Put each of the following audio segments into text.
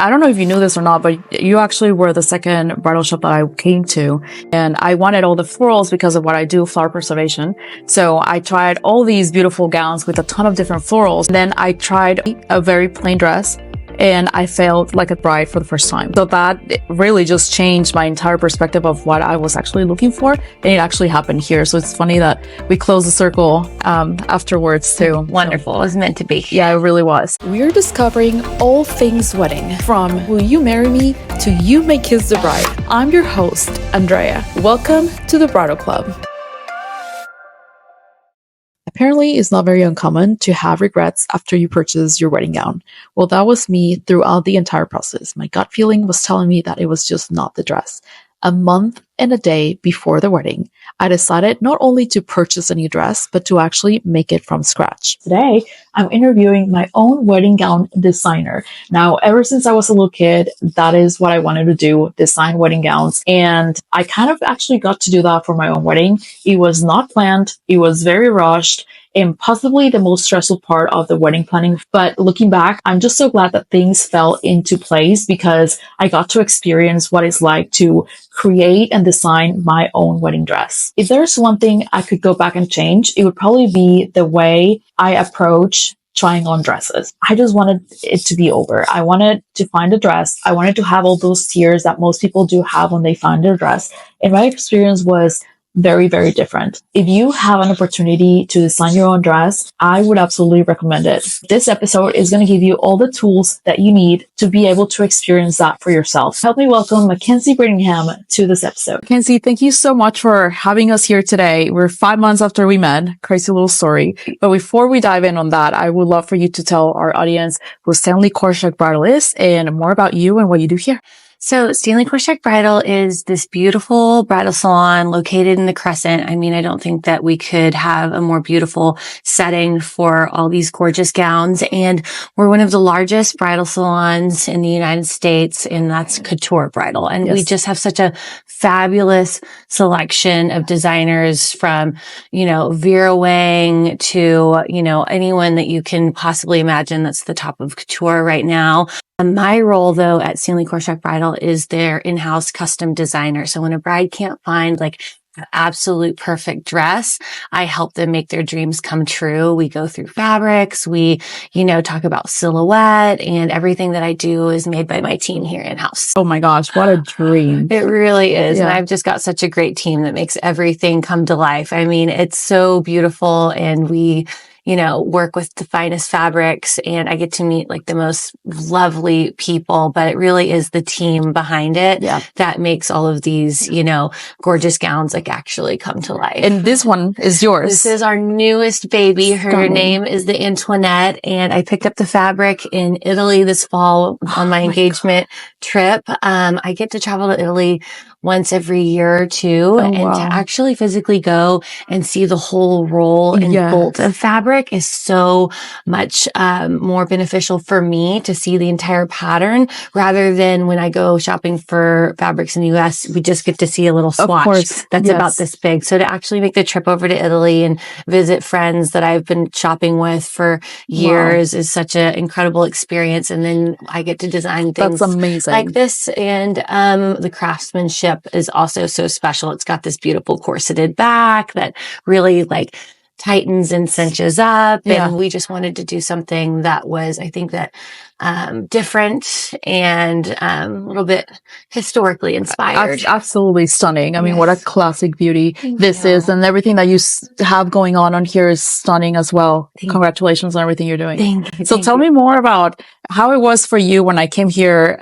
I don't know if you knew this or not, but you actually were the second bridal shop that I came to. And I wanted all the florals because of what I do, flower preservation. So I tried all these beautiful gowns with a ton of different florals. Then I tried a very plain dress, and I felt like a bride for the first time. So that really just changed my entire perspective of what I was actually looking for. And it actually happened here. So it's funny that we closed the circle afterwards too. Wonderful. It was meant to be. Yeah, it really was. We're discovering all things wedding, from will you marry me to you may kiss the bride. I'm your host, Andrea. Welcome to the Bridal Club. Apparently, it's not very uncommon to have regrets after you purchase your wedding gown. Well, that was me throughout the entire process. My gut feeling was telling me that it was just not the dress. A month and a day before the wedding, I decided not only to purchase a new dress, but to actually make it from scratch. Today, I'm interviewing my own wedding gown designer. Now, ever since I was a little kid, that is what I wanted to do, design wedding gowns. And I kind of actually got to do that for my own wedding. It was not planned. It was very rushed, and possibly the most stressful part of the wedding planning. But looking back, I'm just so glad that things fell into place because I got to experience what it's like to create and design my own wedding dress. If there's one thing I could go back and change, it would probably be the way I approach trying on dresses. I just wanted it to be over. I wanted to find a dress. I wanted to have all those tears that most people do have when they find their dress. And my experience was very, very different. If you have an opportunity to design your own dress, I would absolutely recommend it. This episode is going to give you all the tools that you need to be able to experience that for yourself. Help me welcome Mackenzie Brittingham to this episode. Mackenzie, thank you so much for having us here today. We're 5 months after we met. Crazy little story. But before we dive in on that, I would love for you to tell our audience who Stanley Korshak Bridal is and more about you and what you do here. So Stanley Korshak Bridal is this beautiful bridal salon located in the Crescent. I mean, I don't think that we could have a more beautiful setting for all these gorgeous gowns. And we're one of the largest bridal salons in the United States, and that's couture bridal. And we just have such a fabulous selection of designers from, Vera Wang to, anyone that you can possibly imagine that's the top of couture right now. My role, though, at Stanley Korshak Bridal is their in-house custom designer. So when a bride can't find an absolute perfect dress, I help them make their dreams come true. We go through fabrics. We, talk about silhouette, and everything that I do is made by my team here in-house. Oh my gosh, what a dream. It really is. Yeah. And I've just got such a great team that makes everything come to life. I mean, it's so beautiful, and we work with the finest fabrics, and I get to meet the most lovely people, but it really is the team behind it that makes all of these, gorgeous gowns actually come to life. And this one is yours. This is our newest baby. Her name is the Antoinette, and I picked up the fabric in Italy this fall on my engagement trip. I get to travel to Italy once every year or two, to actually physically go and see the whole roll and bolt of fabric is so much more beneficial for me to see the entire pattern rather than when I go shopping for fabrics in the US, we just get to see a little swatch that's about this big. So to actually make the trip over to Italy and visit friends that I've been shopping with for years is such an incredible experience. And then I get to design things like this, and the craftsmanship is also so special. It's got this beautiful corseted back that really tightens and cinches up. And we just wanted to do something that was, I think that, different and, a little bit historically inspired. Absolutely stunning. I mean, what a classic beauty this is, and everything that you have going on here is stunning as well. Congratulations on everything you're doing. Thank you. So tell me more about how it was for you when I came here,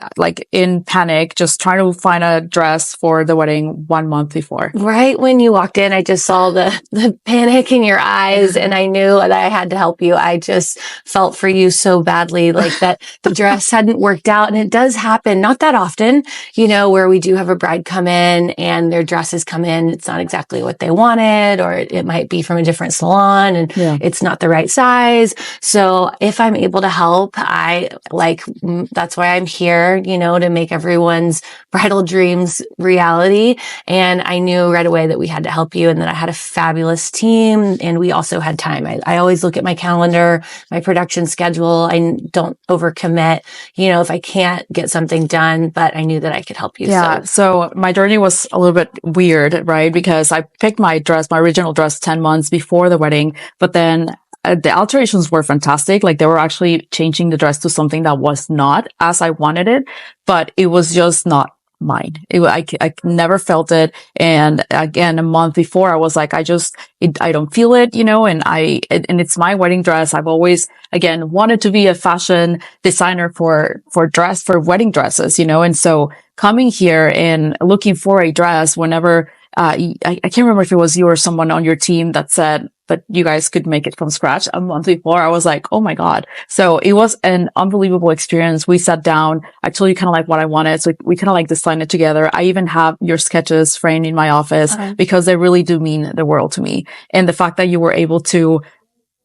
in panic, just trying to find a dress for the wedding 1 month before. Right when you walked in, I just saw the panic in your eyes, and I knew that I had to help you. I just felt for you so badly, that the dress hadn't worked out. And it does happen, not that often, where we do have a bride come in and their dresses come in. It's not exactly what they wanted, or it might be from a different salon and it's not the right size. So if I'm able to help, that's why I'm here, to make everyone's bridal dreams reality. And I knew right away that we had to help you, and that I had a fabulous team, and we also had time. I always look at my calendar, my production schedule. I don't overcommit overcommit, if I can't get something done, but I knew that I could help you. Yeah. So my journey was a little bit weird, right? Because I picked my original dress 10 months before the wedding, but then the alterations were fantastic. Like they were actually changing the dress to something that was not as I wanted it, but it was just not mine. I never felt it. And again, a month before I was like, I don't feel it, and and it's my wedding dress. I've always, again, wanted to be a fashion designer for wedding dresses, and so coming here and looking for a dress whenever, I can't remember if it was you or someone on your team that said that you guys could make it from scratch a month before. I was like, oh my God. So it was an unbelievable experience. We sat down. I told you kind of like what I wanted. So we kind of like designed it together. I even have your sketches framed in my office because they really do mean the world to me. And the fact that you were able to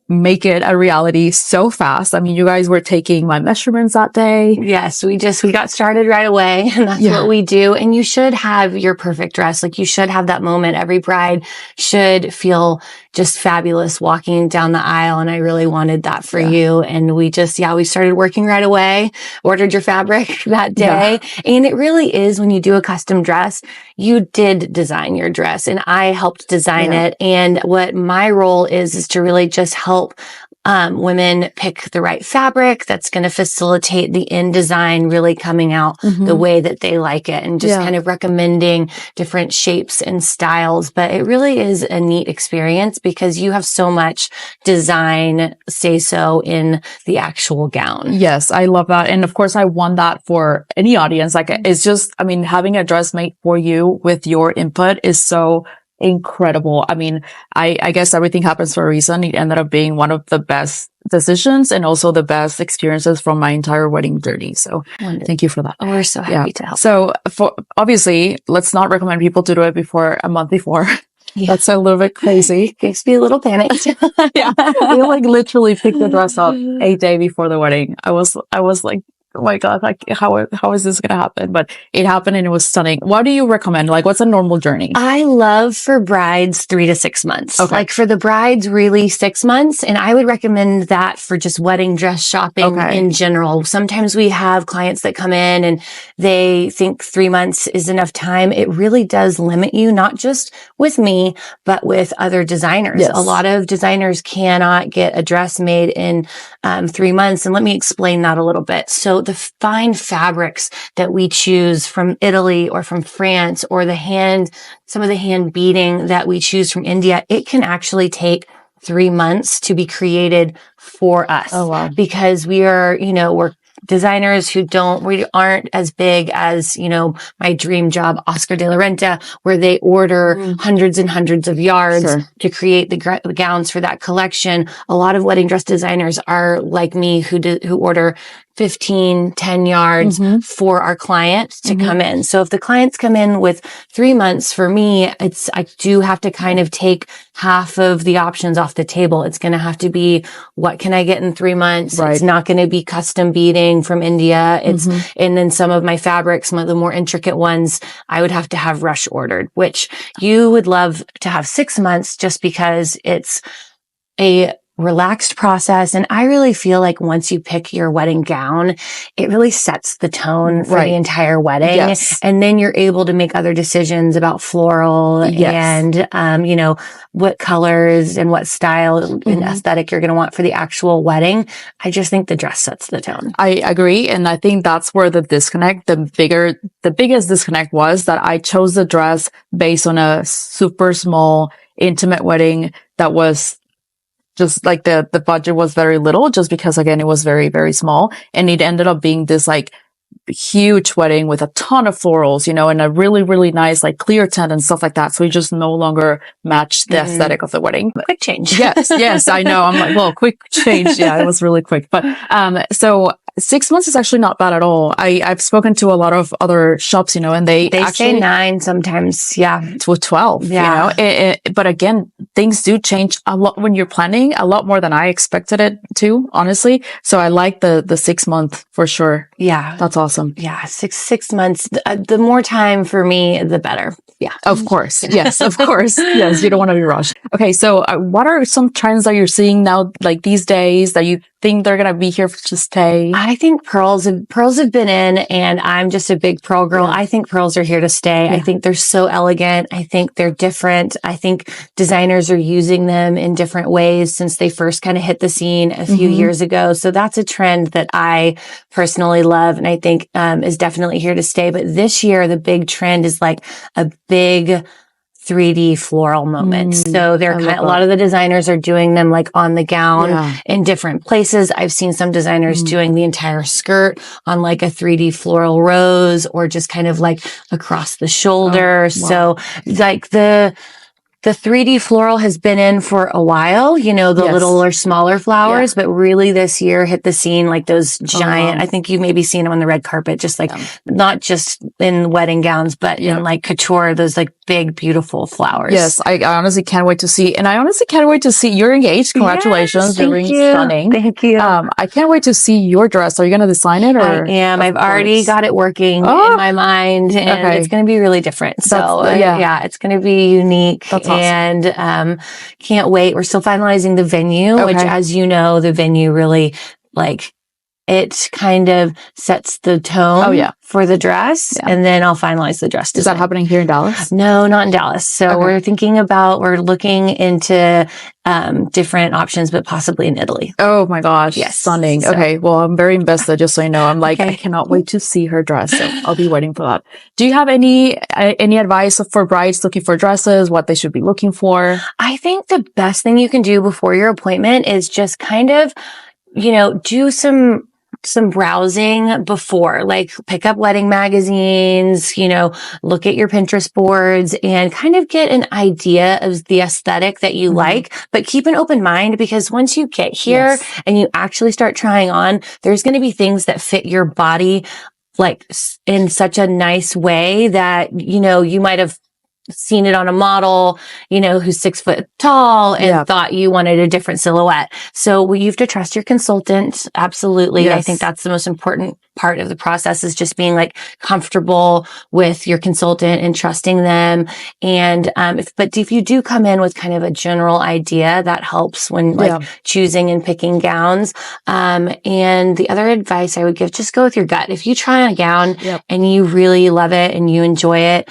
make it a reality so fast. I mean, you guys were taking my measurements that day. Yes, we got started right away, and that's what we do. And you should have your perfect dress. Like you should have that moment. Every bride should feel just fabulous walking down the aisle. And I really wanted that for you. And we started working right away, ordered your fabric that day. And it really is, when you do a custom dress, you did design your dress and I helped design it. And what my role is to really just help women pick the right fabric that's going to facilitate the end design really coming out the way that they like it, and just kind of recommending different shapes and styles. But it really is a neat experience because you have so much design say so in the actual gown. Yes, I love that. And of course, I want that for any audience. Like it's just, I mean, having a dress made for you with your input is so incredible. I mean, I guess everything happens for a reason. It ended up being one of the best decisions and also the best experiences from my entire wedding journey. So thank you for that. Oh, we're so happy to help. So obviously, let's not recommend people to do it a month before. That's a little bit crazy. Makes me a little panicked. We like literally picked the dress up a day before the wedding. I was like, oh my God, like how is this going to happen? But it happened and it was stunning. What do you recommend? Like what's a normal journey? I love for brides 3 to 6 months. Okay. Like for the brides, really 6 months. And I would recommend that for just wedding dress shopping in general. Sometimes we have clients that come in and they think 3 months is enough time. It really does limit you, not just with me, but with other designers. Yes. A lot of designers cannot get a dress made in 3 months. And let me explain that a little bit. So the fine fabrics that we choose from Italy or from France, or some of the hand beading that we choose from India, it can actually take 3 months to be created for us. Oh, wow. Because we're designers who aren't as big as, my dream job, Oscar de la Renta, where they order hundreds and hundreds of yards to create the gowns for that collection. A lot of wedding dress designers are like me who order 10 yards for our clients to come in. So if the clients come in with 3 months, for me, I do have to kind of take half of the options off the table. It's going to have to be, what can I get in 3 months? Right. It's not going to be custom beading from India. And then some of my fabrics, some of the more intricate ones, I would have to have rush ordered, which you would love to have 6 months just because it's a relaxed process. And I really feel like once you pick your wedding gown, it really sets the tone for the entire wedding. Yes. And then you're able to make other decisions about floral and, what colors and what style and aesthetic you're going to want for the actual wedding. I just think the dress sets the tone. I agree. And I think that's where the biggest disconnect was, that I chose the dress based on a super small, intimate wedding that was just like the budget was very little, just because again, it was very, very small. And it ended up being this like huge wedding with a ton of florals, and a really, really nice like clear tent and stuff like that. So it just no longer matched the aesthetic of the wedding. Quick change. Yes, I know. I'm like, well, quick change. Yeah, it was really quick. But so 6 months is actually not bad at all. I've spoken to a lot of other shops, and they actually say 9 sometimes. Yeah. To 12, but again, things do change a lot when you're planning, a lot more than I expected it to, honestly. So I like the 6 month for sure. Yeah. That's awesome. Yeah. 6 months. The more time for me, the better. Yeah. Of course. Yes. Of course. Yes. You don't want to be rushed. Okay. So what are some trends that you're seeing now, like these days, that you think they're going to be here to stay? I think pearls have been in, and I'm just a big pearl girl. I think pearls are here to stay. I think they're so elegant. I think they're different. I think designers are using them in different ways since they first kind of hit the scene a few years ago. So that's a trend that I personally love, and I think is definitely here to stay. But this year, the big trend is like a big 3D floral moment. So they're a lot of the designers are doing them like on the gown in different places. I've seen some designers doing the entire skirt on like a 3D floral rose, or just kind of like across the shoulder. So like the 3D floral has been in for a while, you know, the little or smaller flowers, but really this year hit the scene like those giant, I think you've maybe seen them on the red carpet, just like not just in wedding gowns, but in like couture, those like big, beautiful flowers. Yes, I honestly can't wait to see. And I honestly can't wait to see. You're engaged. Congratulations. Yes, You're stunning. Thank you. I can't wait to see your dress. Are you going to design it? Or? I am. I've already got it working in my mind, and it's going to be really different. So it's going to be unique. That's awesome. And can't wait. We're still finalizing the venue, which, as you know, the venue really like it kind of sets the tone for the dress, and then I'll finalize the dress design. Is that happening here in Dallas? No, not in Dallas. So we're looking into different options, but possibly in Italy. Oh my gosh. Yes. Stunning. So. Okay. Well, I'm very invested, just so you know. I'm like, I cannot wait to see her dress. So I'll be waiting for that. Do you have any advice for brides looking for dresses, what they should be looking for? I think the best thing you can do before your appointment is just kind of, you know, do some browsing before, like pick up wedding magazines, you know, look at your Pinterest boards and kind of get an idea of the aesthetic that you like, but keep an open mind, because once you get here and you actually start trying on, there's going to be things that fit your body like in such a nice way that, you know, you might have seen it on a model, you know, who's 6 foot tall and thought you wanted a different silhouette. So you have to trust your consultant. Absolutely. Yes. I think that's the most important part of the process, is just being like comfortable with your consultant and trusting them. And, if you do come in with kind of a general idea, that helps when like choosing and picking gowns. And the other advice I would give, just go with your gut. If you try on a gown and you really love it and you enjoy it,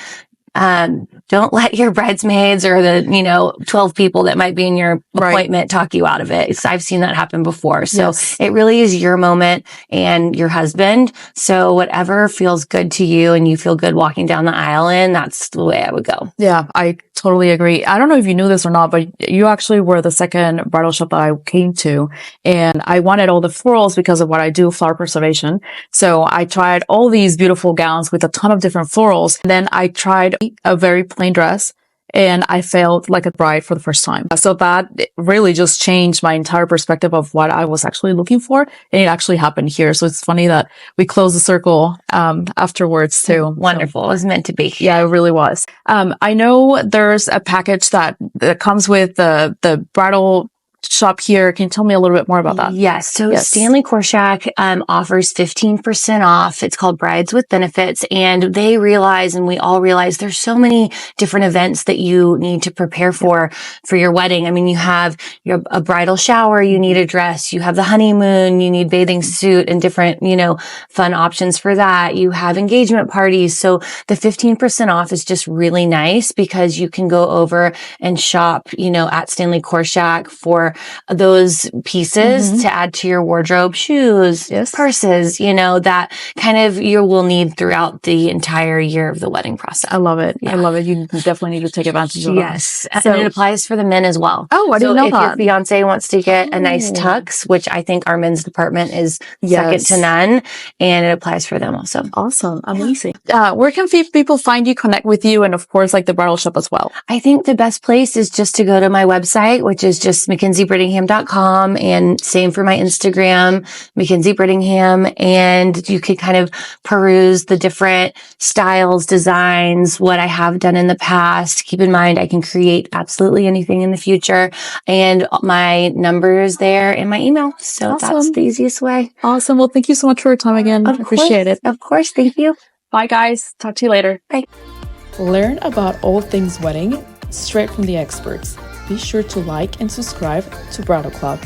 don't let your bridesmaids or the, 12 people that might be in your appointment talk you out of it. I've seen that happen before. So it really is your moment and your husband. So whatever feels good to you and you feel good walking down the aisle in, that's the way I would go. Yeah, I totally agree. I don't know if you knew this or not, but you actually were the second bridal shop that I came to, and I wanted all the florals because of what I do, flower preservation. So I tried all these beautiful gowns with a ton of different florals. And then I tried a very plain dress, and I felt like a bride for the first time. So that really just changed my entire perspective of what I was actually looking for. And it actually happened here. So it's funny that we closed the circle, afterwards too. Wonderful. So, it was meant to be. Yeah, it really was. I know there's a package that comes with the bridal shop here. Can you tell me a little bit more about that? Yes. So Stanley Korshak offers 15% off. It's called Brides with Benefits. And they realize, and we all realize, there's so many different events that you need to prepare for your wedding. I mean, you have a bridal shower, you need a dress, you have the honeymoon, you need bathing suit and different, fun options for that. You have engagement parties. So the 15% off is just really nice, because you can go over and shop, at Stanley Korshak for those pieces to add to your wardrobe, shoes, purses, that kind of you will need throughout the entire year of the wedding process. I love it. Yeah. I love it. You definitely need to take advantage of that. Yes. So, and it applies for the men as well. Oh, I didn't know that. So if your fiance wants to get a nice tux, which I think our men's department is second to none, and it applies for them also. Awesome. Amazing. Where can people find you, connect with you, and of course, like the bridal shop as well? I think the best place is just to go to my website, which is just MackenzieBrittingham.com, and same for my Instagram, Mackenzie Brittingham. And you could kind of peruse the different styles, designs, what I have done in the past. Keep in mind, I can create absolutely anything in the future. And my number is there in my email. So that's the easiest way. Awesome. Well, thank you so much for your time again. I appreciate it. Of course. Thank you. Bye, guys. Talk to you later. Bye. Learn about all things wedding straight from the experts. Be sure to like and subscribe to Bridal Club.